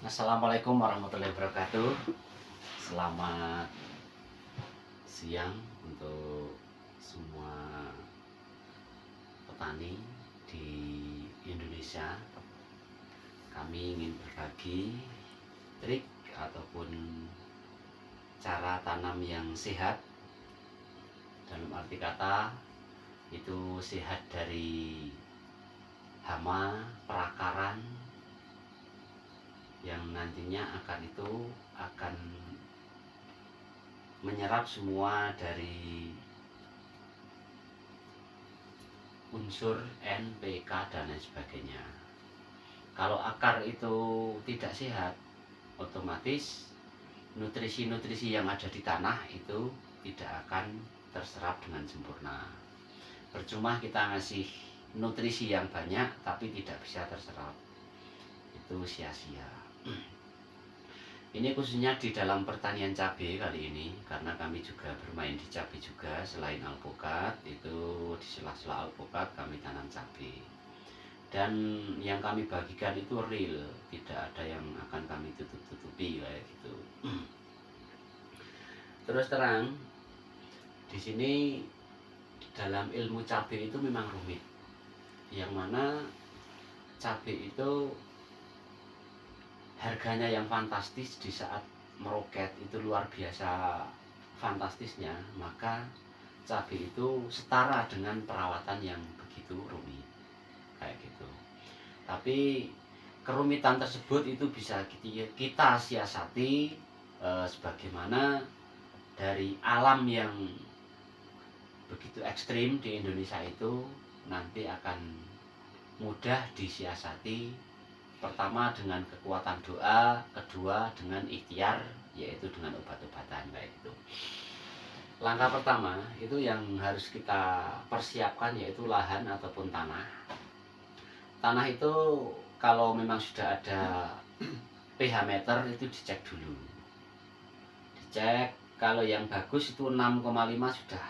Assalamualaikum warahmatullahi wabarakatuh. Selamat siang untuk semua petani di Indonesia. Kami ingin berbagi trik ataupun cara tanam yang sehat. Dalam arti kata itu sehat dari hama, perakaran yang nantinya akan menyerap semua dari unsur N, P, K dan lain sebagainya. Kalau akar itu tidak sehat, otomatis nutrisi-nutrisi yang ada di tanah itu tidak akan terserap dengan sempurna. Percuma kita ngasih nutrisi yang banyak tapi tidak bisa terserap, itu sia-sia. Ini khususnya di dalam pertanian cabai kali ini, karena kami juga bermain di cabai juga. Selain alpukat, itu di sela-sela alpukat kami tanam cabai. Dan yang kami bagikan itu real, tidak ada yang akan kami tutup-tutupi kayak gitu. Terus terang, di sini dalam ilmu cabai itu memang rumit. Yang mana cabai itu harganya yang fantastis di saat meroket itu luar biasa fantastisnya, maka cabai itu setara dengan perawatan yang begitu rumit kayak gitu. Tapi kerumitan tersebut itu bisa kita siasati sebagaimana dari alam yang begitu ekstrim di Indonesia itu nanti akan mudah disiasati. Pertama dengan kekuatan doa, kedua dengan ikhtiar, yaitu dengan obat-obatan kayak gitu. Langkah pertama itu yang harus kita persiapkan yaitu lahan ataupun tanah. Tanah itu kalau memang sudah ada pH meter itu dicek dulu. Dicek, kalau yang bagus itu 6,5 sudah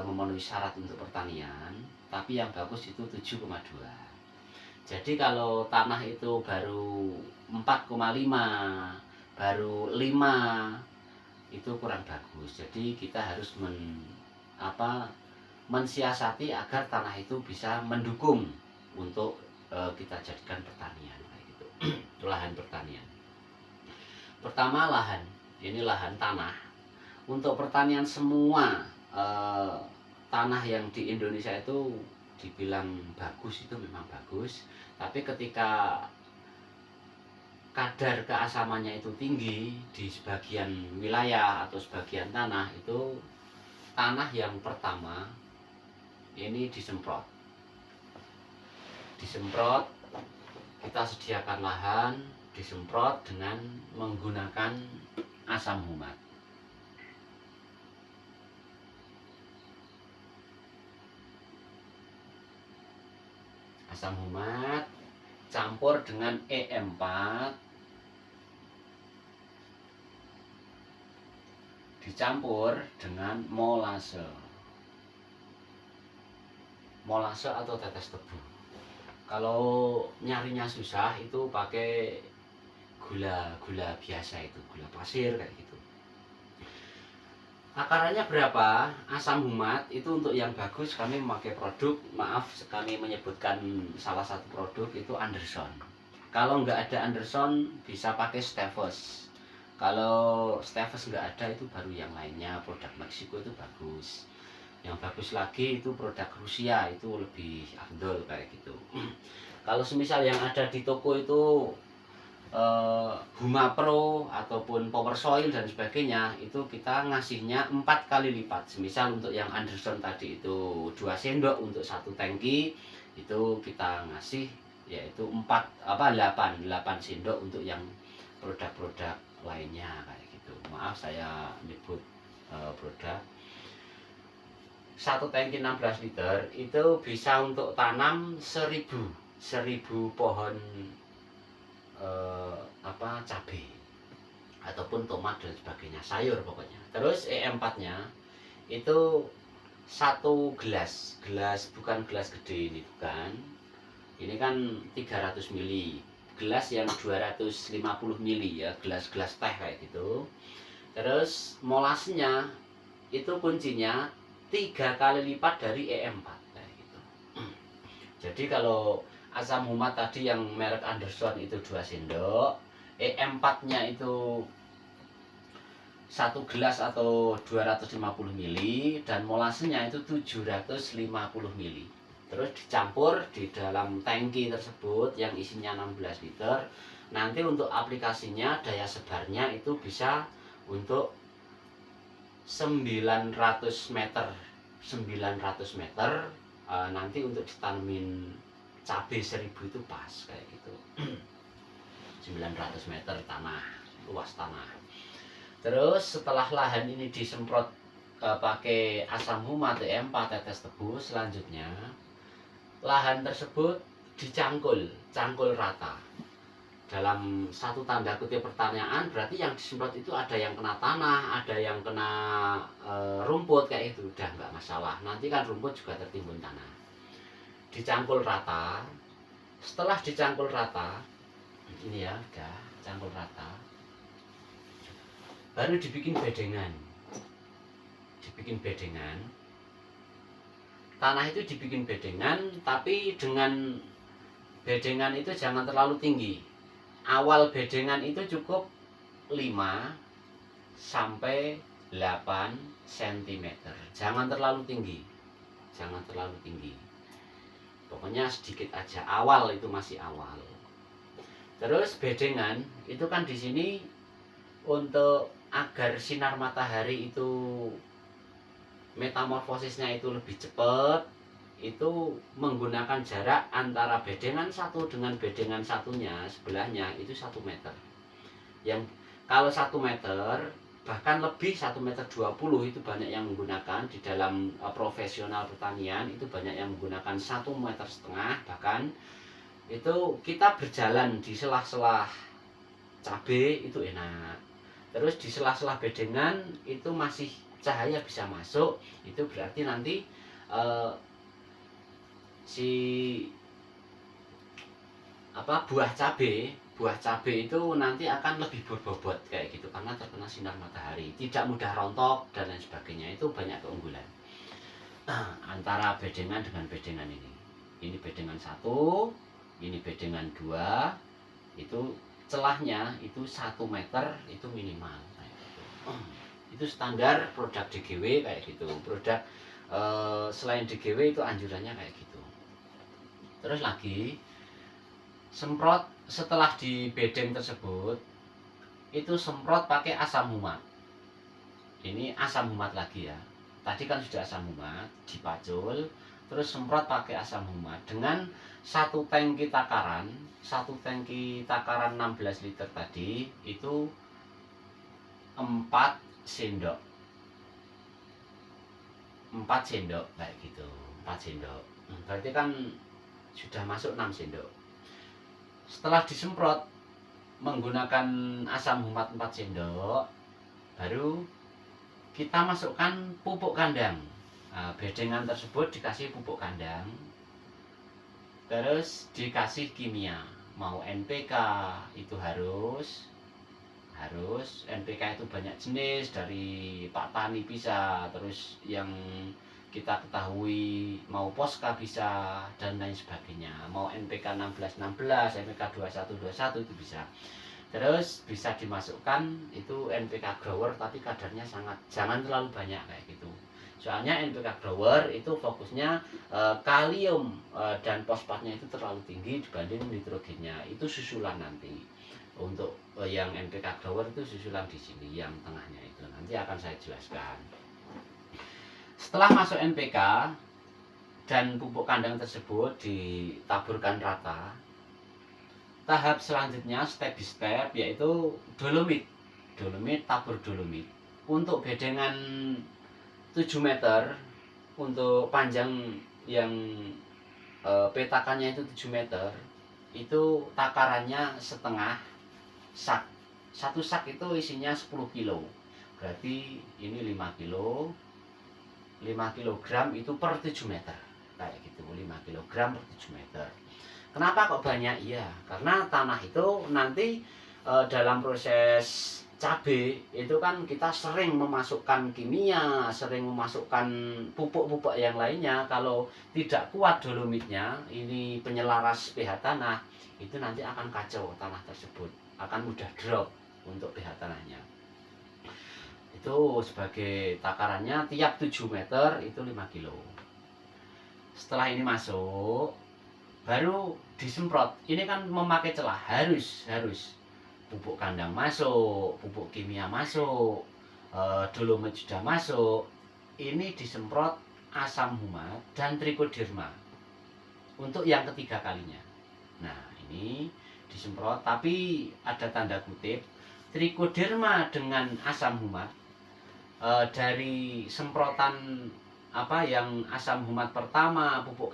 memenuhi syarat untuk pertanian, tapi yang bagus itu 7,2. Jadi kalau tanah itu baru 4,5, baru 5, itu kurang bagus. Jadi kita harus mensiasati agar tanah itu bisa mendukung untuk kita jadikan pertanian kayak gitu. Lahan pertanian. Pertama lahan, ini lahan tanah. Untuk pertanian semua tanah yang di Indonesia itu dibilang bagus itu memang bagus, tapi ketika kadar keasamannya itu tinggi di sebagian wilayah atau sebagian tanah, itu tanah yang pertama ini disemprot, kita sediakan lahan, disemprot dengan menggunakan asam humat. Asam humat campur dengan E4 dicampur dengan molase atau tetes tebu. Kalau nyarinya susah itu pakai gula biasa, itu gula pasir kayak gitu. Akarannya berapa? Asam humat itu untuk yang bagus kami memakai produk, maaf kami menyebutkan salah satu produk itu Anderson. Kalau nggak ada Anderson bisa pakai Stevos. Kalau Stevos nggak ada itu baru yang lainnya, produk Meksiko itu bagus. Yang bagus lagi itu produk Rusia, itu lebih afdol kayak gitu. Kalau semisal yang ada di toko itu Huma Pro ataupun Power Soil dan sebagainya, itu kita ngasihnya 4 kali lipat. Semisal untuk yang Anderson tadi itu 2 sendok untuk 1 tangki, itu kita ngasih yaitu 8 sendok untuk yang produk-produk lainnya kayak gitu. Maaf saya nyebut produk. 1 tangki 16 liter itu bisa untuk tanam 1000 pohon cabai ataupun tomat dan sebagainya, sayur pokoknya. Terus E4 nya itu 1 gelas bukan gelas gede, ini bukan, ini kan 300 ml. gelas yang 250 mili ya, gelas-gelas teh kayak gitu. Terus molasnya itu kuncinya 3 kali lipat dari E4 kayak gitu. Jadi kalau asam humat tadi yang merek Anderson itu 2 sendok, E4-nya itu 1 gelas atau 250 mili, dan molasnya itu 750 mili. Terus dicampur di dalam tangki tersebut yang isinya 16 liter. Nanti untuk aplikasinya daya sebarnya itu bisa untuk 900 meter. 900 meter nanti untuk ditanemin cabai 1000 itu pas kayak gitu. 900 meter tanah, luas tanah. Terus setelah lahan ini disemprot pakai asam humat E4 tetes tebu, selanjutnya lahan tersebut cangkul rata. Dalam satu tanda kutip pertanyaan, berarti yang disemprot itu ada yang kena tanah, ada yang kena rumput kayak itu, udah nggak masalah. Nanti kan rumput juga tertimbun tanah. Dicangkul rata. Setelah dicangkul rata, ini ya, udah cangkul rata. Baru dibikin bedengan. Tanah itu dibikin bedengan, tapi dengan bedengan itu jangan terlalu tinggi. Awal bedengan itu cukup 5 sampai 8 cm. Jangan terlalu tinggi. Pokoknya sedikit aja, awal itu masih awal. Terus bedengan itu kan di sini untuk agar sinar matahari itu metamorfosisnya itu lebih cepat, itu menggunakan jarak antara bedengan satu dengan bedengan satunya sebelahnya itu 1 meter. Yang kalau 1 meter bahkan lebih 1,20 meter itu banyak yang menggunakan di dalam profesional pertanian, itu banyak yang menggunakan 1,5 meter, bahkan itu kita berjalan di sela-sela cabai itu enak. Terus di sela-sela bedengan itu masih cahaya bisa masuk, itu berarti nanti buah cabai itu nanti akan lebih berbobot kayak gitu karena terkena sinar matahari, tidak mudah rontok dan lain sebagainya. Itu banyak keunggulan antara bedengan dengan bedengan ini bedengan 1, ini bedengan 2, itu celahnya itu 1 meter itu minimal kayak gitu. Itu standar produk DGW kayak gitu. Produk selain DGW itu anjurannya kayak gitu. Terus lagi semprot setelah di bedeng tersebut itu semprot pakai asam humat. Ini asam humat lagi ya. Tadi kan sudah asam humat dipacul, terus semprot pakai asam humat dengan 1 tangki takaran 16 liter tadi itu 4 sendok kayak gitu. 4 sendok berarti kan sudah masuk 6 sendok. Setelah disemprot menggunakan asam humat 4 sendok, baru kita masukkan pupuk kandang. Bedengan tersebut dikasih pupuk kandang, terus dikasih kimia. Mau NPK itu harus NPK itu banyak jenis, dari Pak Tani bisa, terus yang kita ketahui mau Posca bisa dan lain sebagainya. Mau NPK 1616, NPK 2121 itu bisa. Terus bisa dimasukkan itu NPK grower, tapi kadarnya jangan terlalu banyak kayak gitu. Soalnya NPK grower itu fokusnya kalium dan fosfatnya itu terlalu tinggi dibanding nitrogennya. Itu susulan nanti. Untuk yang NPK grower itu susulan di sini, yang tengahnya itu nanti akan saya jelaskan. Setelah masuk NPK dan pupuk kandang tersebut ditaburkan rata, tahap selanjutnya step by step yaitu dolomit, tabur dolomit. Untuk bedengan 7 meter, untuk panjang yang petakannya itu 7 meter, itu takarannya setengah sak. 1 sak itu isinya 10 kilo. Berarti ini 5 kilo. 5 kg itu per 7 meter. Kayak gitu, 5 kg per 7 meter. Kenapa kok banyak? Iya, karena tanah itu nanti dalam proses cabai itu kan kita sering memasukkan kimia, sering memasukkan pupuk-pupuk yang lainnya. Kalau tidak kuat dolomitnya, ini penyelaras pH tanah, itu nanti akan kacau tanah tersebut, akan mudah drop untuk pH tanahnya. Itu sebagai takarannya tiap 7 meter itu 5 kilo. Setelah ini masuk, baru disemprot. Ini kan memakai celah, harus pupuk kandang masuk, pupuk kimia masuk, dolomit sudah masuk. Ini disemprot asam humat dan trichoderma untuk yang ketiga kalinya. Nah, ini disemprot, tapi ada tanda kutip, trichoderma dengan asam humat dari semprotan yang asam humat pertama pupuk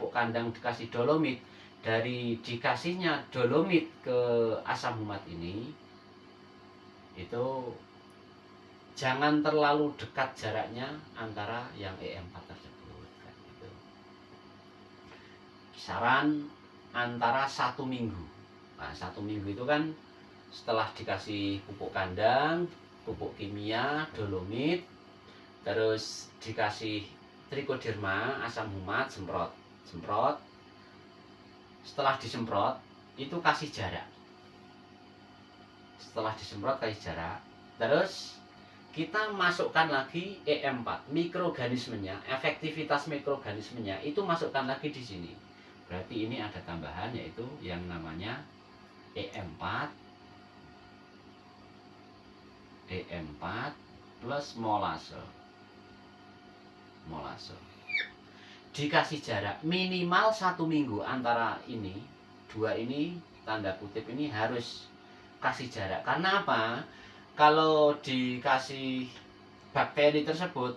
kandang dikasih dolomit, dari dikasihnya dolomit ke asam humat ini, itu jangan terlalu dekat jaraknya antara yang E4 tersebut kan, gitu. Kisaran antara 1 minggu. Nah, 1 minggu itu kan setelah dikasih pupuk kandang, pupuk kimia, dolomit, terus dikasih trichoderma, asam humat, semprot. Setelah disemprot itu kasih jarak. Setelah disemprot kasih jarak, terus kita masukkan lagi E4, mikroorganismenya, efektivitas mikroorganismenya itu masukkan lagi di sini. Berarti ini ada tambahan, yaitu yang namanya E4 plus molase. Dikasih jarak minimal 1 minggu antara ini, dua ini tanda kutip ini harus kasih jarak. Karena apa? Kalau dikasih bakteri tersebut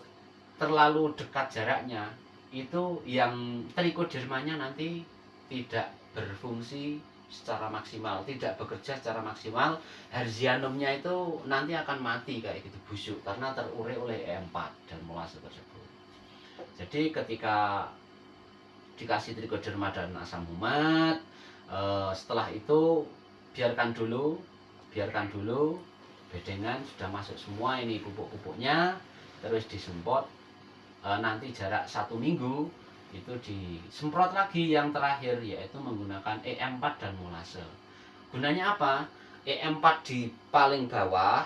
terlalu dekat jaraknya, itu yang trichodermanya nanti tidak berfungsi secara maksimal, tidak bekerja secara maksimal. Herzianumnya itu nanti akan mati kayak gitu, busuk, karena terurai oleh E4 dan molase tersebut. Jadi ketika dikasih trichoderma dan asam humat, setelah itu biarkan dulu, bedengan sudah masuk semua ini pupuk-pupuknya, terus disemprot. Nanti jarak 1 minggu itu disemprot lagi yang terakhir, yaitu menggunakan E4 dan molase. Gunanya apa? E4 di paling bawah,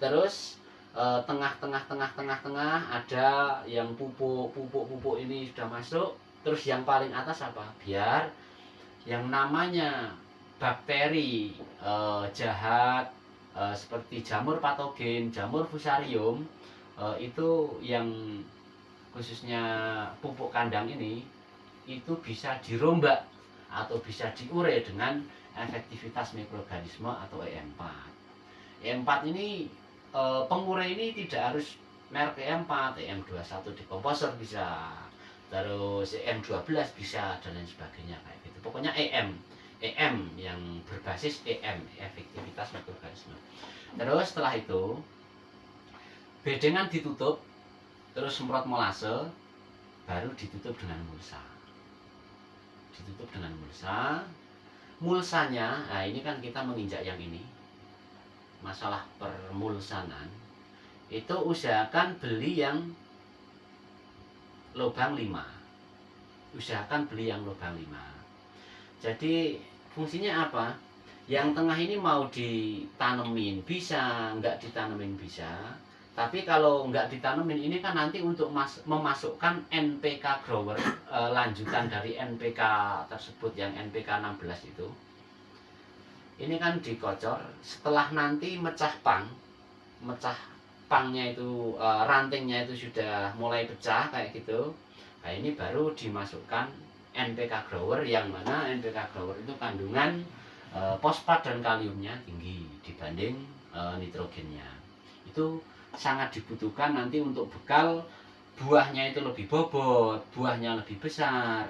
terus tengah ada yang pupuk ini sudah masuk, terus yang paling atas apa? Biar yang namanya bakteri jahat seperti jamur patogen, jamur fusarium, itu yang khususnya pupuk kandang ini itu bisa dirombak atau bisa diurai dengan efektivitas mikroorganisme atau E4. E4 ini pengurai ini tidak harus merek E4, EM21 dekomposer bisa, terus EM12 bisa, dan lain sebagainya kayak gitu. Pokoknya EM yang berbasis EM, efektivitas mikroorganisme. Terus setelah itu bedengan ditutup, terus semprot molase, baru ditutup dengan mulsa. Mulsanya, nah ini kan kita menginjak yang ini, masalah permulsanan, itu usahakan beli yang lubang 5. Jadi fungsinya apa? Yang tengah ini mau ditanemin bisa, nggak ditanemin bisa. Tapi kalau nggak ditanemin ini kan nanti untuk memasukkan NPK grower, lanjutan dari NPK tersebut yang NPK 16 itu. Ini kan dikocor, setelah nanti mecah pangnya itu, rantingnya itu sudah mulai pecah kayak gitu. Nah, ini baru dimasukkan NPK grower, yang mana NPK grower itu kandungan fosfat dan kaliumnya tinggi dibanding nitrogennya. Itu sangat dibutuhkan nanti untuk bekal buahnya itu lebih bobot, buahnya lebih besar,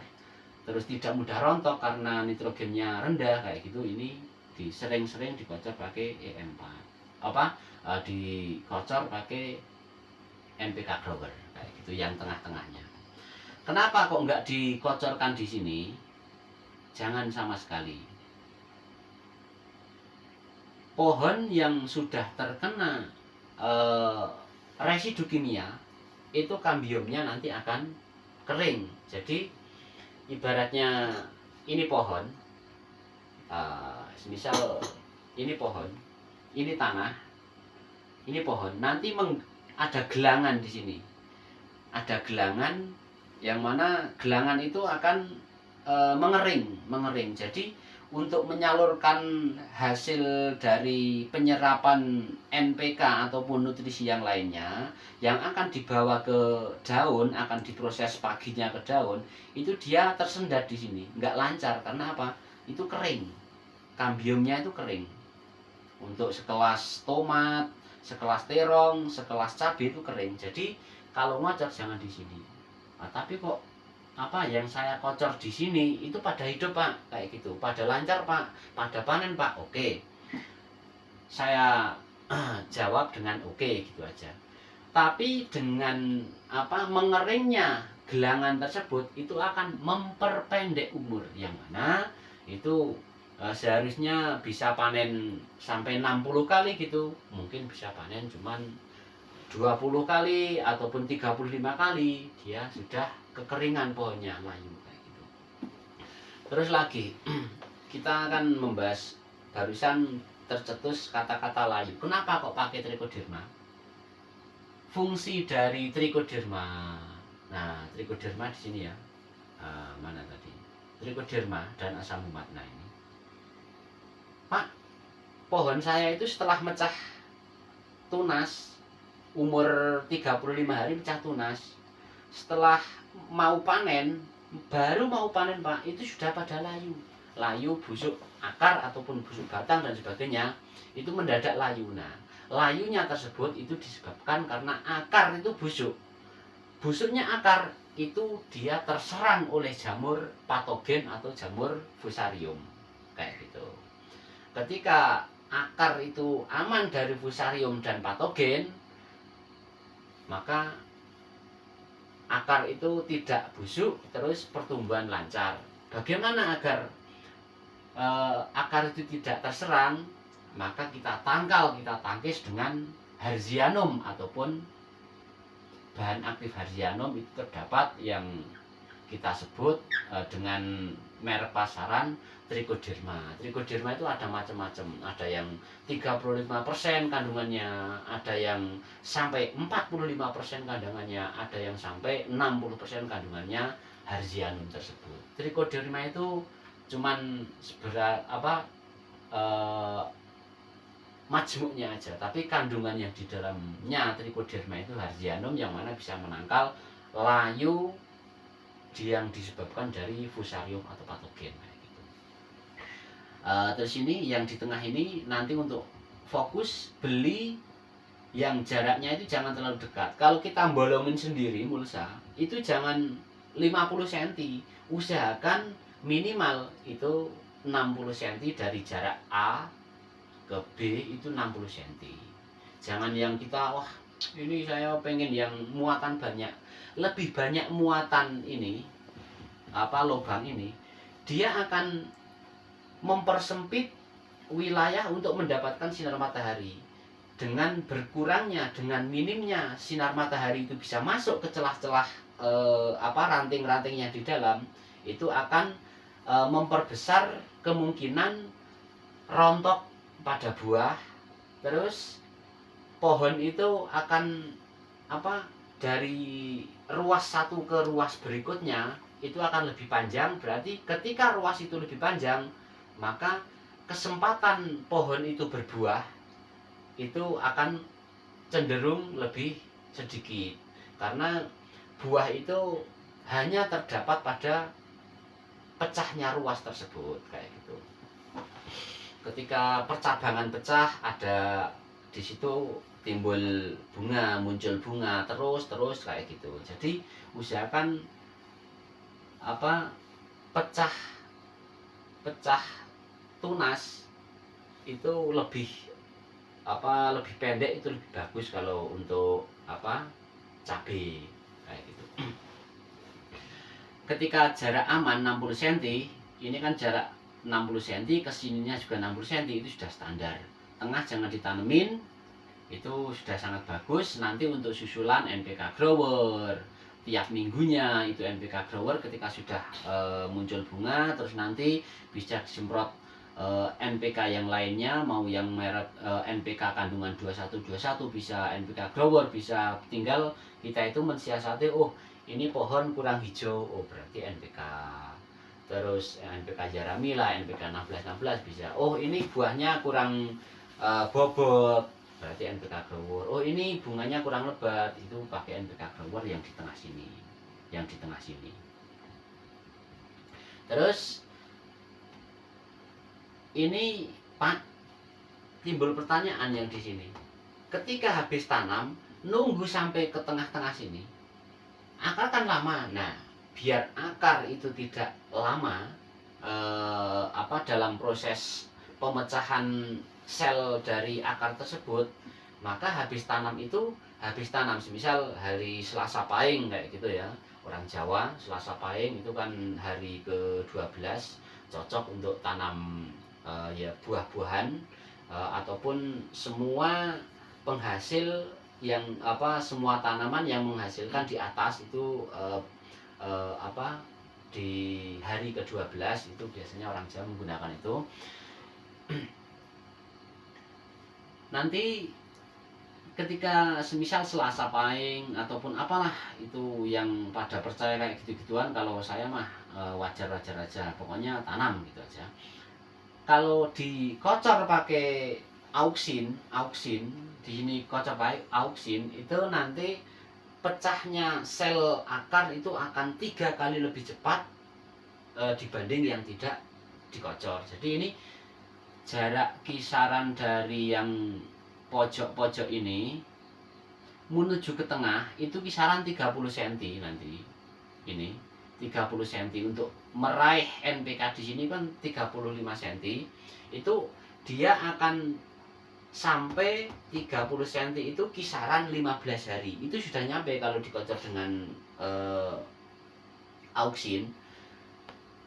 terus tidak mudah rontok karena nitrogennya rendah kayak gitu. Ini sering-sering dikocor pakai E4, dikocor pakai NPK grower kayak gitu yang tengah-tengahnya. Kenapa kok nggak dikocorkan di sini? jangan sama sekali. Pohon yang sudah terkena residu kimia itu kambiumnya nanti akan kering. Jadi ibaratnya ini pohon, misal ini pohon, ini tanah, ini pohon, nanti ada gelangan di sini, ada gelangan yang mana gelangan itu akan mengering. Jadi untuk menyalurkan hasil dari penyerapan NPK ataupun nutrisi yang lainnya yang akan dibawa ke daun, akan diproses paginya ke daun, itu dia tersendat di sini, nggak lancar. Karena apa? Itu kering, kambiumnya itu kering. Untuk sekelas tomat, sekelas terong, sekelas cabai itu kering. Jadi kalau ngocor jangan di sini. Nah, tapi kok yang saya kocor di sini itu pada hidup Pak, kayak gitu, pada lancar Pak, pada panen Pak. Oke, saya jawab dengan oke gitu aja. Tapi dengan mengeringnya gelangan tersebut itu akan memperpendek umur, yang mana itu seharusnya bisa panen sampai 60 kali gitu, mungkin bisa panen cuman 20 kali ataupun 35 kali dia sudah kekeringan pohonnya, layu kayak gitu. Terus lagi kita akan membahas, barusan tercetus kata-kata layu. Kenapa kok pakai trichoderma? Fungsi dari trichoderma. Nah, trichoderma di sini ya. Mana tadi? Trichoderma dan asam umat. Nah ini. Pak, pohon saya itu setelah mecah tunas, umur 35 hari pecah tunas. Setelah mau panen, baru mau panen Pak, itu sudah pada layu, busuk akar ataupun busuk batang dan sebagainya, itu mendadak layu. Nah, layunya tersebut itu disebabkan karena akar itu busuknya akar itu dia terserang oleh jamur patogen atau jamur fusarium kayak gitu. Ketika akar itu aman dari fusarium dan patogen, maka akar itu tidak busuk, terus pertumbuhan lancar. Bagaimana agar akar itu tidak terserang? Maka kita tangkis dengan Harzianum ataupun bahan aktif Harzianum. Itu terdapat yang kita sebut dengan merek pasaran Trichoderma. Trichoderma itu ada macam-macam, ada yang 35% kandungannya, ada yang sampai 45% kandungannya, ada yang sampai 60% kandungannya Harzianum tersebut. Trichoderma itu cuman majmuknya aja, tapi kandungan yang di dalamnya Trichoderma itu Harzianum, yang mana bisa menangkal layu yang disebabkan dari fusarium atau patogen. Terus ini yang di tengah ini nanti untuk fokus beli yang jaraknya itu jangan terlalu dekat. Kalau kita bolongin sendiri mulsa itu jangan 50 cm, usahakan minimal itu 60 cm dari jarak A ke B, itu 60 cm. Jangan yang kita ini saya pengen yang muatan banyak, lebih banyak muatan ini lubang ini, dia akan mempersempit wilayah untuk mendapatkan sinar matahari. Dengan berkurangnya, dengan minimnya sinar matahari itu bisa masuk ke celah-celah ranting-rantingnya di dalam, itu akan memperbesar kemungkinan rontok pada buah. Terus pohon itu akan dari ruas satu ke ruas berikutnya itu akan lebih panjang. Berarti ketika ruas itu lebih panjang, maka kesempatan pohon itu berbuah itu akan cenderung lebih sedikit, karena buah itu hanya terdapat pada pecahnya ruas tersebut kayak gitu. Ketika percabangan pecah, ada di situ timbul bunga, muncul bunga terus kayak gitu. Jadi usahakan pecah tunas itu lebih pendek, itu lebih bagus kalau untuk cabai kayak gitu. Ketika jarak aman 60 cm, ini kan jarak 60 cm, kesininya juga 60 cm, itu sudah standar. Tengah jangan ditanemin, itu sudah sangat bagus. Nanti untuk susulan NPK grower tiap minggunya, itu NPK grower ketika sudah muncul bunga, terus nanti bisa disemprot NPK yang lainnya, mau yang merek NPK kandungan 2121, bisa NPK grower, bisa tinggal kita itu mensiasati, oh ini pohon kurang hijau, oh berarti NPK. Terus NPK Jaramila, NPK 1616 bisa. Oh ini buahnya kurang bobot, berarti NPK grower. Oh ini bunganya kurang lebat, itu pakai NPK grower yang di tengah sini, yang di tengah sini. Terus ini Pak, timbul pertanyaan yang di sini. Ketika habis tanam, nunggu sampai ke tengah-tengah sini, akar kan lama. Nah, biar akar itu tidak lama dalam proses pemecahan sel dari akar tersebut, maka habis tanam semisal hari Selasa Pahing kayak gitu ya, orang Jawa Selasa Pahing itu kan hari ke-12, cocok untuk tanam ya buah-buahan ataupun semua penghasil yang semua tanaman yang menghasilkan di atas itu di hari ke-12 itu biasanya orang Jawa menggunakan itu. Nanti ketika semisal Selasa Pahing ataupun apalah itu yang pada percaya kayak gitu-gituan, kalau saya mah wajar-wajar aja, pokoknya tanam gitu aja. Kalau dikocor pakai auksin di sini kocor pakai auksin, itu nanti pecahnya sel akar itu akan 3 kali lebih cepat dibanding yang tidak dikocor. Jadi ini jarak kisaran dari yang pojok-pojok ini menuju ke tengah itu kisaran 30 cm nanti. Ini 30 cm untuk meraih NPK di sini kan 35 cm. Itu dia akan sampai 30 cm itu kisaran 15 hari. Itu sudah nyampe kalau dikocor dengan auksin.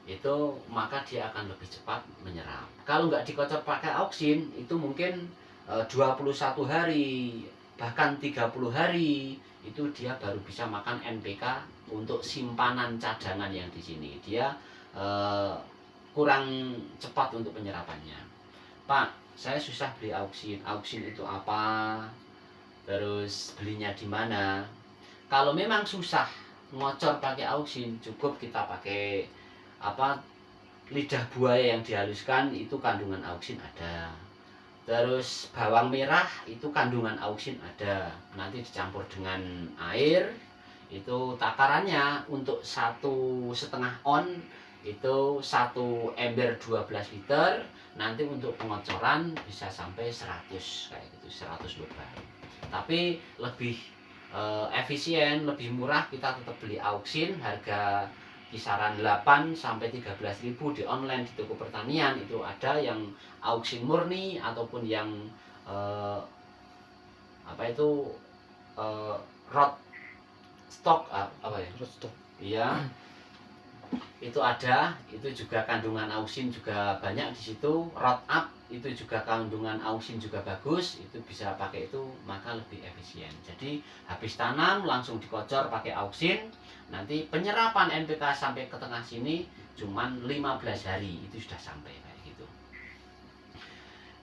Itu maka dia akan lebih cepat menyerap. Kalau nggak dikocor pakai auksin, itu mungkin 21 hari, bahkan 30 hari itu dia baru bisa makan NPK untuk simpanan cadangan yang di sini. Dia kurang cepat untuk penyerapannya. Pak, saya susah beli auksin. Auksin itu apa? Terus belinya di mana? Kalau memang susah ngocor pakai auksin, cukup kita pakai lidah buaya yang dihaluskan, itu kandungan auksin ada. Terus bawang merah itu kandungan auksin ada. Nanti dicampur dengan air, itu takarannya untuk 1,5 on itu 1 ember 12 liter. Nanti untuk pengocoran bisa sampai 100 kayak gitu, 100 lubang. Tapi lebih efisien, lebih murah kita tetap beli auksin, harga kisaran 8 sampai 13.000 di online di toko pertanian. Itu ada yang auksin murni ataupun yang rot stok iya, itu ada. Itu juga kandungan auksin juga banyak di situ. Rot up itu juga kandungan auksin juga bagus, itu bisa pakai itu, maka lebih efisien. Jadi habis tanam langsung dikocor pakai auksin, nanti penyerapan NPK sampai ke tengah sini cuman 15 hari itu sudah sampai kayak gitu.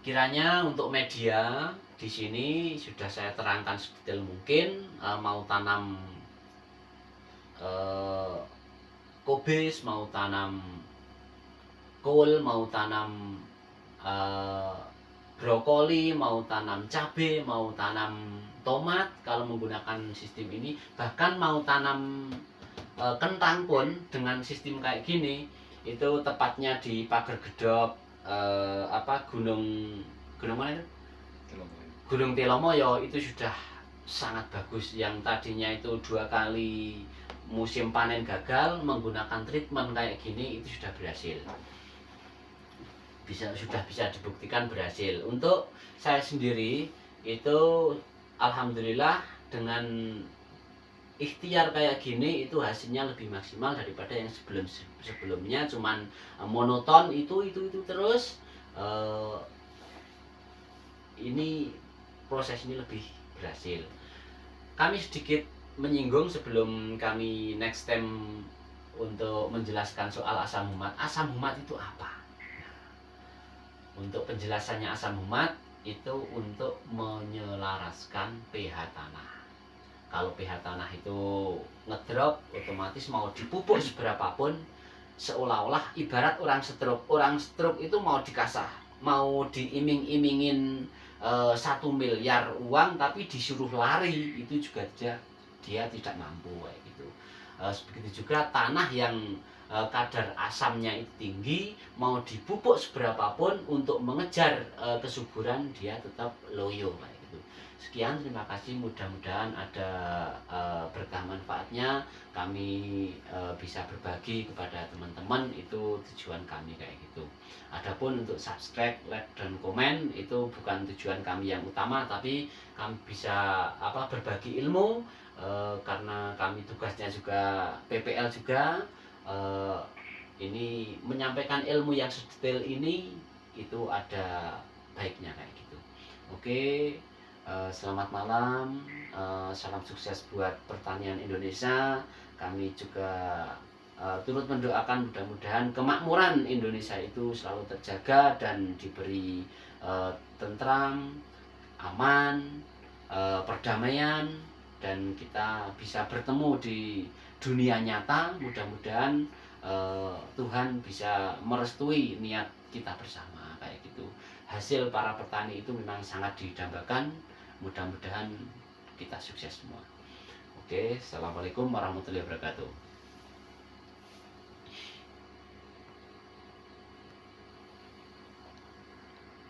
Kiranya untuk media di sini sudah saya terangkan sedetail mungkin. Mau tanam kobis, mau tanam kol, mau tanam brokoli, mau tanam cabai, mau tanam tomat, kalau menggunakan sistem ini, bahkan mau tanam kentang pun dengan sistem kayak gini, itu tepatnya di pagar gedok gunung mana itu? Gunung Telomoyo, itu sudah sangat bagus. Yang tadinya itu 2 kali musim panen gagal, menggunakan treatment kayak gini itu sudah berhasil. Sudah bisa dibuktikan berhasil. Untuk saya sendiri itu alhamdulillah dengan ikhtiar kayak gini itu hasilnya lebih maksimal daripada yang sebelumnya cuman monoton itu terus. eh, ini proses ini lebih berhasil. Kami sedikit menyinggung sebelum kami next time untuk menjelaskan soal asam humat. Asam humat itu apa? Untuk penjelasannya, asam humat itu untuk menyelaraskan pH tanah. Kalau pH tanah itu ngedrop, otomatis mau dipupuk seberapapun, seolah-olah ibarat orang stroke. Orang stroke itu mau dikasah, mau diiming-imingin 1 miliar uang, tapi disuruh lari itu juga dia tidak mampu kayak gitu. Begitu juga tanah yang kadar asamnya itu tinggi, mau dipupuk seberapapun untuk mengejar kesuburan, dia tetap loyo kayak gitu. Sekian, terima kasih, mudah-mudahan ada berkah manfaatnya. Kami bisa berbagi kepada teman-teman, itu tujuan kami kayak gitu. Adapun untuk subscribe, like, dan komen itu bukan tujuan kami yang utama, tapi kami bisa berbagi ilmu karena kami tugasnya juga PPL juga. Ini menyampaikan ilmu yang sedetail ini itu ada baiknya kayak gitu. Oke, selamat malam, salam sukses buat pertanian Indonesia. Kami juga turut mendoakan mudah-mudahan kemakmuran Indonesia itu selalu terjaga dan diberi tentram, aman, perdamaian, dan kita bisa bertemu di dunia nyata. Mudah-mudahan Tuhan bisa merestui niat kita bersama kayak gitu. Hasil para petani itu memang sangat didambakan. Mudah-mudahan kita sukses semua. Oke, assalamualaikum warahmatullahi wabarakatuh.